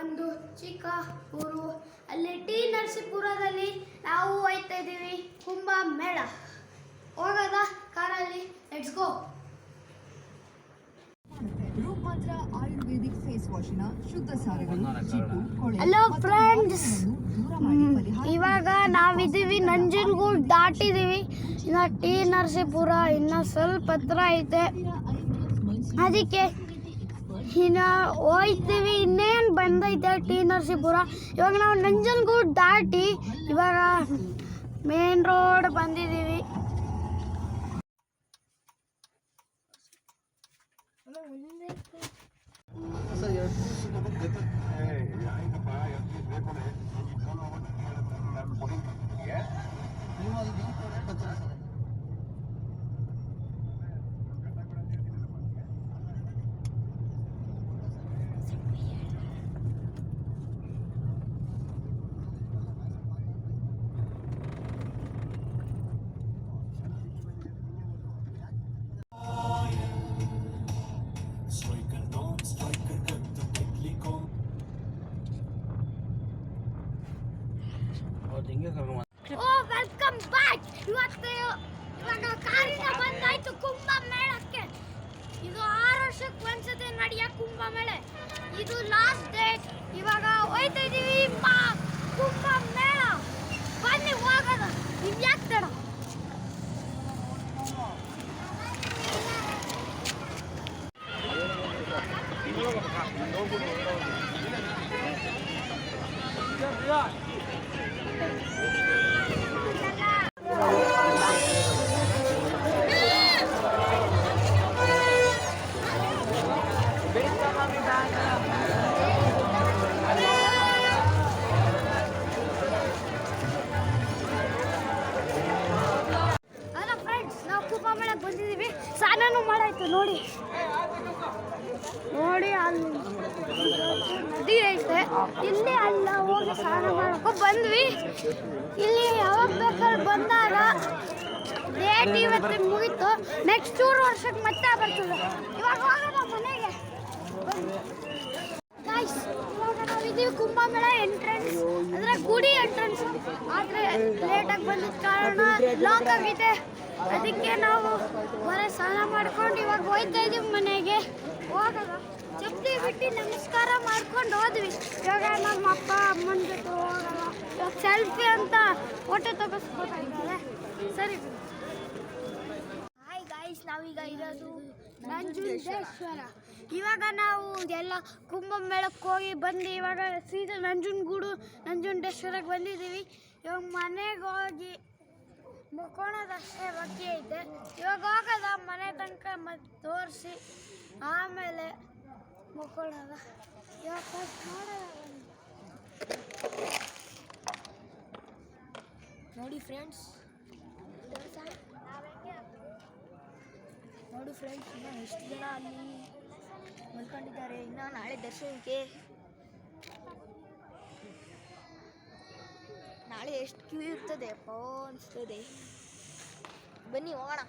ಒಂದು ಚಿಕ್ಕ ಊರು. ಅಲ್ಲಿ ಟಿ ನರಸೀಪುರದಲ್ಲಿ ನಾವು ಹೋಗ್ತಾ ಇದ್ದೀವಿ ಕುಂಭ ಮೇಳ. ಹೋಗೋದ ಕಾರಲ್ಲಿ, ಲೆಟ್ಸ್ ಗೋ. ರೂಪಾಂತರ ಆಯುರ್ವೇದಿಕ್ ಫೇಸ್ ವಾಶಿನ ಶುದ್ಧ ಸಾರಗಳು ಹಲೋ ಫ್ರೆಂಡ್ಸ್, ಇವಾಗ ನಾವಿದ್ದೀವಿ ನಂಜನಗೂಡು ದಾಟಿದ್ದೀವಿ. ಇನ್ನು ಟಿ ನರಸೀಪುರ ಇನ್ನು ಸ್ವಲ್ಪ ಹತ್ರ ಐತೆ, ಅದಕ್ಕೆ ಇನ್ನು ಹೋಯ್ತೀವಿ. ಇನ್ನೇನು ಬಂದೈತೆ ಟಿ ನರಸೀಪುರ. ಇವಾಗ ನಾವು ನಂಜನಗೂಡು ದಾಟಿ ಇವಾಗ ಮೇನ್ ರೋಡ್ ಬಂದಿದ್ದೀವಿ. Welcome back. ಇವಾಗ ಕಾರಿನ ಬಂದಾಯ್ತು ಕುಂಭ ಮೇಳಕ್ಕೆ. ಇದು 6 ವರ್ಷಕ್ಕೆ ಒಂದ್ಸತಿ ನಡೆಯೋ ಕುಂಭ ಮೇಳ. ಇದು ಲಾಸ್ಟ್ ಡೇಟ್. ಇವಾಗ ಹೋಯ್ತಾ ಇದೀವಿ ಕುಂಭ ಮೇಳ. ಬನ್ನಿ ಹೋಗೋಣ. ಇವ್ಯಾಕೆ ತಡ? ಬಂದಿದ್ದೀವಿ. ಸ್ನಾನನೂ ಮಾಡಾಯ್ತು ನೋಡಿ ಅಲ್ಲಿ ನದಿ ಐತೆ. ಇಲ್ಲಿ ಅಲ್ಲ ಹೋಗಿ ಸ್ನಾನ ಮಾಡಕ್ಕೆ ಬಂದ್ವಿ. ಇಲ್ಲಿ ಯಾವಾಗ ಬೇಕಾದ್ರೆ ಬಂದಾಗ ಡೇಟ್ ಇವತ್ತು ಮುಗೀತು. ನೆಕ್ಸ್ಟ್ 2 ವರ್ಷಕ್ಕೆ ಮತ್ತೆ ಬರ್ತದೆ. ಇವಾಗ ಹೋಗೋಣ ಮನೆಗೆ. ಗಾಯ್ಸ್, ಇವಾಗ ನಾವಿದ್ದೀವಿ ಕುಂಭಮೇಳ ಎಂಟ್ರೆನ್ಸ್, ಅಂದರೆ ಗುಡಿ ಎಂಟ್ರೆನ್ಸ್. ಆದರೆ ಲೇಟಾಗಿ ಬಂದಿದ್ದ ಕಾರಣ ಲಾಕ್ ಆಗಿದೆ. ಅದಕ್ಕೆ ನಾವು ಬರೀ ಸ್ನಾನ ಮಾಡ್ಕೊಂಡು ಇವಾಗ ಹೋಗ್ತಾ ಇದ್ದೀವಿ ಮನೆಗೆ. ಹೋಗೋಣ ಚಪ್ಪಲಿ ಬಿಟ್ಟು ನಮಸ್ಕಾರ ಮಾಡ್ಕೊಂಡು ಹೋದ್ವಿ. ಇವಾಗ ನಮ್ಮ ಅಪ್ಪ ಅಮ್ಮನ ಜೊತೆ ಹೋಗೋಣ. ಇವಾಗ ಸೆಲ್ಫಿ ಅಂತ ಫೋಟೋ ತೆಗೆಸ್ಬೇಕಾಗಿದ್ದಾರೆ. ಸರಿ ಹಾಯ್ ಗಾಯ್ಸ್, ನಾವೀಗ ಇರೋದು ನಂಜುಂಡೇಶ್ವರ. ಇವಾಗ ನಾವು ಎಲ್ಲ ಕುಂಭ ಮೇಳಕ್ಕೆ ಹೋಗಿ ಬಂದು ಇವಾಗ ಸೀದಾ ನಂಜುಂಡೇಶ್ವರಕ್ಕೆ ಬಂದಿದ್ದೀವಿ. ಇವಾಗ ಮನೆಗೆ ಹೋಗಿ ಮುಕ್ಕೋಣದಷ್ಟೇ ಬಾಕಿ ಐತೆ. ಇವಾಗ ಹೋಗೋದ ಮನೆ ತನಕ ಮತ್ತೆ ತೋರಿಸಿ ಆಮೇಲೆ ಮುಕ್ಕೋಣದ. ಇವಾಗ ಫಸ್ಟ್ ನೋಡಿ ಫ್ರೆಂಡ್ಸ್, ಇನ್ನು ಎಷ್ಟು ಜನ ಅಲ್ಲಿ ಮಲ್ಕೊಂಡಿದ್ದಾರೆ. ಇನ್ನು ನಾಳೆ ದರ್ಶನಕ್ಕೆ ನಾಳೆ ಎಷ್ಟು ಕ್ಯೂ ಇರ್ತದೆ ಅಪ್ಪ ಅನಿಸ್ತದೆ. ಬನ್ನಿ ಹೋಗೋಣ.